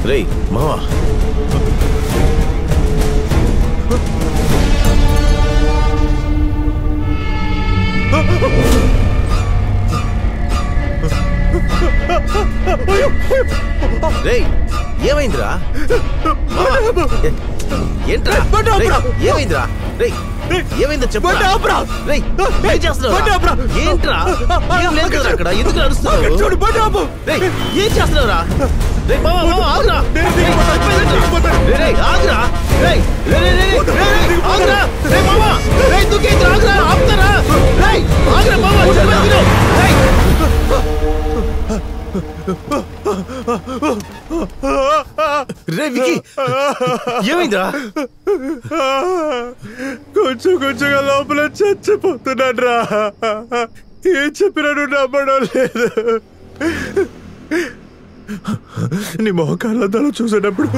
రేయ్ మావా, రేయ్ ఏమైందిరా? ఏంట్రా ఏమైందిరా? రేయ్ ఏమైందో చెప్పు. రేయ్ ఏం చేస్తున్నావురా? ఏంట్రా ఏం లేదు కదా అక్కడ, ఎందుకు అరుస్తున్నావు? రేయ్ ఏం చేస్తున్నావురా? రేయ్ మావా మావా ఆగురా. రేయ్ ఆగురా. రేయ్ ఆగురా. రేయ్ మావా రేయ్ దుకేంద్ర ఆగురా. ఆపుతారా? రేయ్ ఆగురా మావా. రేయ్ రే వికీ ఏమైందిరా? కొంచెం కొంచెంగా లోపల చచ్చిపోతున్నాడు రా. ఏం చెప్పినాడు నమ్మడం లేదు. నీ మొహకాళ్ళందరూ చూసేటప్పుడు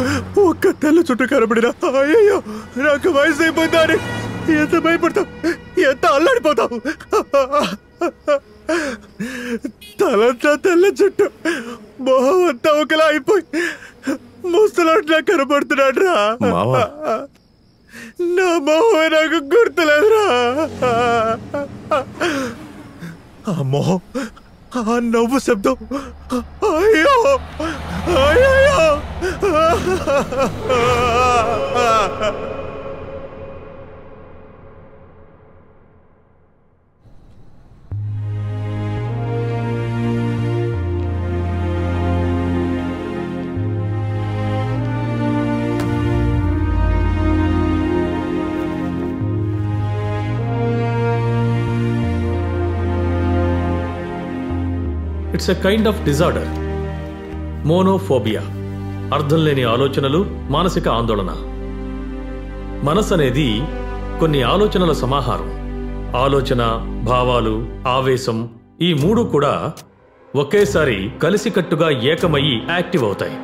ఒక్క తెల్ల చుట్టూ కనబడినా అయ్యో నాకు వయసు అయిపోయిందని ఎంత భయపడతావు, ఎంత అల్లాడిపోతావు. తలంతా తెల్ల చుట్టూ, మొహం అంతా ఒకలా అయిపోయి ముసలాట్లా కనబడుతున్నాడు రా. నా మొహం నాకు గుర్తులేదురా. ఆ మొహం, ఆ నవ్వు శబ్దం, అయ్యో అయ్యో. It's a kind of disorder, monophobia. అర్థం లేని ఆలోచనలు, మానసిక ఆందోళన. మనసు అనేది కొన్ని ఆలోచనల సమాహారం. ఆలోచన, భావాలు, ఆవేశం ఈ మూడు కూడా ఒకేసారి కలిసికట్టుగా ఏకమయ్యి యాక్టివ్ అవుతాయి.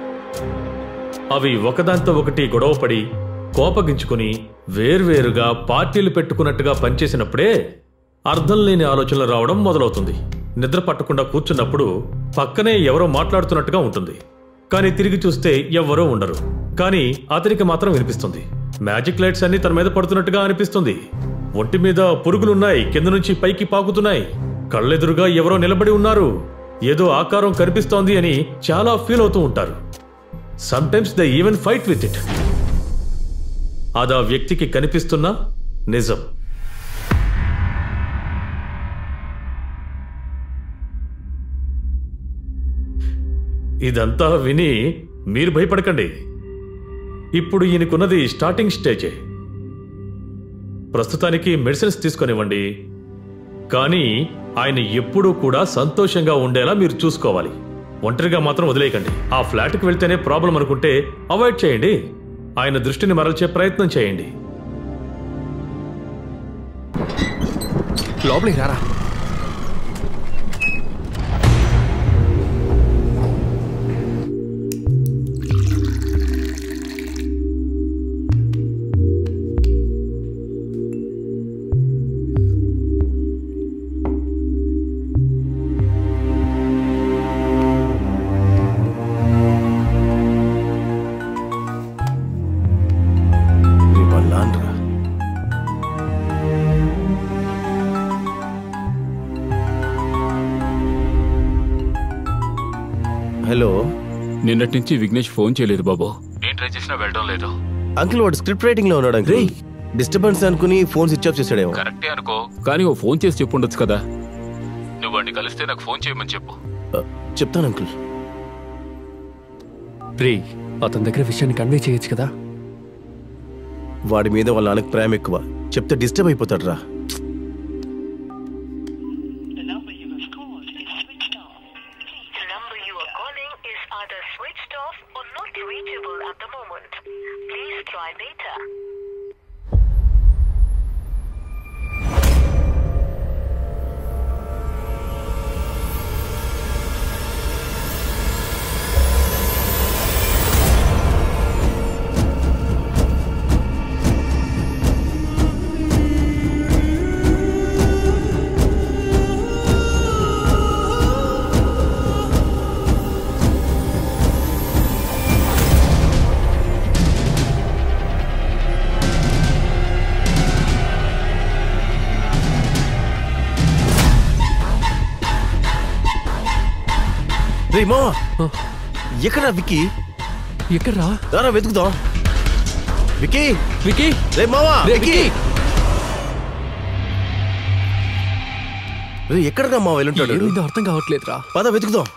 అవి ఒకదాంతో ఒకటి గొడవపడి కోపగించుకుని వేర్వేరుగా పార్టీలు పెట్టుకున్నట్టుగా పనిచేసినప్పుడే అర్థం లేని ఆలోచనలు రావడం మొదలవుతుంది. నిద్ర పట్టకుండా కూర్చున్నప్పుడు పక్కనే ఎవరో మాట్లాడుతున్నట్టుగా ఉంటుంది, కానీ తిరిగి చూస్తే ఎవ్వరూ ఉండరు. కానీ అతనికి మాత్రం వినిపిస్తుంది. మ్యాజిక్ లైట్స్ అన్ని తన మీద పడుతున్నట్టుగా అనిపిస్తుంది. ఒంటి మీద పురుగులున్నాయి, కింద నుంచి పైకి పాకుతున్నాయి. కళ్ళెదురుగా ఎవరో నిలబడి ఉన్నారు, ఏదో ఆకారం కనిపిస్తోంది అని చాలా ఫీల్ అవుతూ ఉంటారు. Sometimes they even fight with it. అదా వ్యక్తికి కనిపిస్తున్న నిజం. ఇదంతా విని మీరు భయపడకండి. ఇప్పుడు ఈయనకున్నది స్టార్టింగ్ స్టేజే. ప్రస్తుతానికి మెడిసిన్స్ తీసుకొనివ్వండి, కానీ ఆయన ఎప్పుడూ కూడా సంతోషంగా ఉండేలా మీరు చూసుకోవాలి. ఒంటరిగా మాత్రం వదిలేయకండి. ఆ ఫ్లాట్కి వెళ్తేనే ప్రాబ్లం అనుకుంటే అవాయిడ్ చేయండి. ఆయన దృష్టిని మరల్చే ప్రయత్నం చేయండి. లోపలికి రారా. హలో, నిన్నటి నుంచి విఘ్నేష్ ఫోన్ చేయలేదు బాబు. ఏం ట్రై చేసినా వెళ్ళడం లేదు. అంకుల్ వాడు స్క్రిప్ట్ రైటింగ్ లో ఉన్నాడు అంకుల్. డిస్టర్బెన్స్ అనుకుని ఫోన్ స్విచ్ ఆఫ్ చేసాడేమో. కరెక్టే అనుకో, కానీ ఓ ఫోన్ చేసి చెప్పుండొచ్చు కదా. నువ్వు వాడిని కలిస్తే నాకు ఫోన్ చేయమని చెప్పు. చెప్తాను అంకుల్. రే, అతని దగ్గర విషయాన్ని కన్వే చేయొచ్చు కదా. వాడి మీద వాళ్ళ నాన్నకి ప్రేమ ఎక్కువ, చెప్తే డిస్టర్బ్ అయిపోతాడు రా. రే మావా ఎక్కడా విక్కీ? ఎక్కడ్రా? దారా వెతుకుదాం. విక్కీ విక్కీ రే మావా విక్కీ రే ఎక్కడరా మావా వెళ్ళుంటాడు? ఏమైందో అర్థం కావట్లేదురా. పద వెతుకుదాం.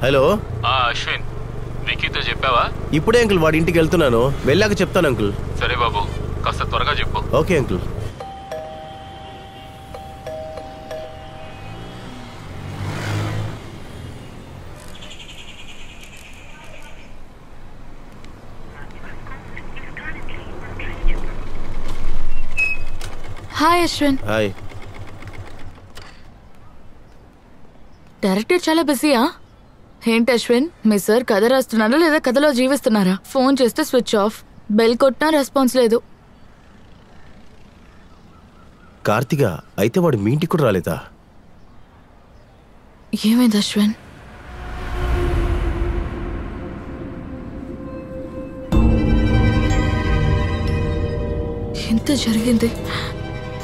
హలో అశ్విన్, విక్కీతో చెప్పావా? ఇప్పుడే అంకుల్ వాడి ఇంటికి వెళ్తున్నాను, వెళ్ళాక చెప్తాను అంకుల్. సరే బాబు, కాస్త త్వరగా చెప్పు. Okay uncle. Hi Ashwin. Hi. Director చాలా బిజీయా? ఏంటి అశ్విన్, మీ సార్ కథ రాస్తున్నారా లేదా కథలో జీవిస్తున్నారా? ఫోన్ చేస్తే స్విచ్ ఆఫ్, బెల్ కొట్టినా రెస్పాన్స్ లేదు. కార్తిక, అయితే వాడు మీ ఇంటికి కూడా రాలేదా? ఏమైంది అశ్విన్? ఎంత జరిగింది?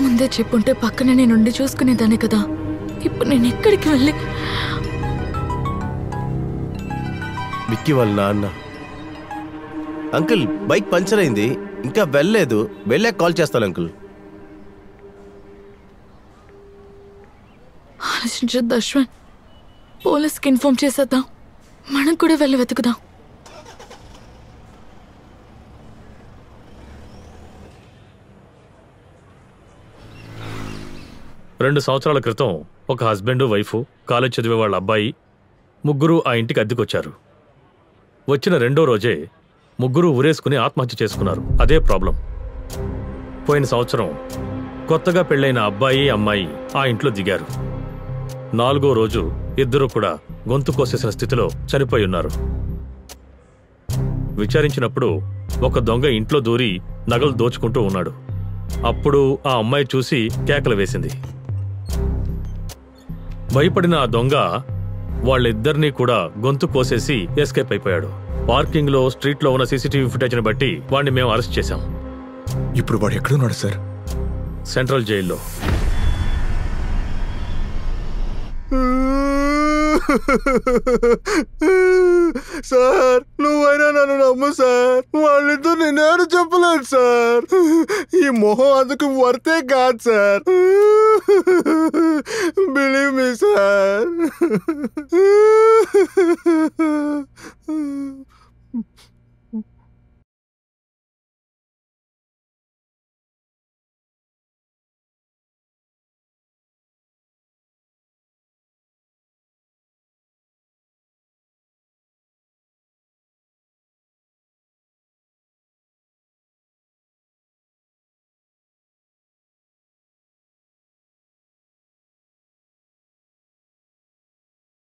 ముందే చెప్పుంటే పక్కనే నేనుండి చూసుకునేదాన్ని కదా. ఇప్పుడు నేను ఎక్కడికి వెళ్ళి? విక్కీ వాళ్ళ నాన్న. అంకుల్, బైక్ పంచర్ అయింది, ఇంకా వెళ్ళలేదు, వెళ్ళాక కాల్ చేస్తాను అంకుల్. ఆలోచించొద్దు అశ్విన్, పోలీస్కి ఇన్ఫార్మ్ చేసేద్దాం, మనం కూడా వెళ్ళి వెతుకుదాం. రెండు సంవత్సరాల క్రితం ఒక హస్బెండ్, వైఫ్, కాలేజ్ చదివే వాళ్ళ అబ్బాయి ముగ్గురు ఆ ఇంటికి అద్దెకొచ్చారు. వచ్చిన రెండో రోజే ముగ్గురు ఉరేసుకుని ఆత్మహత్య చేసుకున్నారు. అదే ప్రాబ్లం. పోయిన సంవత్సరం కొత్తగా పెళ్ళైన అబ్బాయి, అమ్మాయి ఆ ఇంట్లో దిగారు. నాలుగో రోజు ఇద్దరూ కూడా గొంతు కోసేసిన స్థితిలో చనిపోయి ఉన్నారు. విచారించినప్పుడు ఒక దొంగ ఇంట్లో దూరి నగలు దోచుకుంటూ ఉన్నాడు. అప్పుడు ఆ అమ్మాయి చూసి కేకలు వేసింది. భయపడిన ఆ దొంగ వాళ్ళిద్దరినీ కూడా గొంతు కోసేసి ఎస్కేప్ అయిపోయాడు. పార్కింగ్ లో, స్ట్రీట్ లో ఉన్న సీసీటీవీ ఫుటేజ్ని బట్టి వాడిని మేము అరెస్ట్ చేశాం. ఇప్పుడు వాడు ఎక్కడున్నాడు సార్? సెంట్రల్ జైల్లో. సార్, నువ్వైనా నన్ను నమ్ము సార్. వాళ్ళిద్దరు నేను చెప్పలేదు సార్. ఈ మొహం అందుకు వర్తే కాదు సార్. Believe me sir.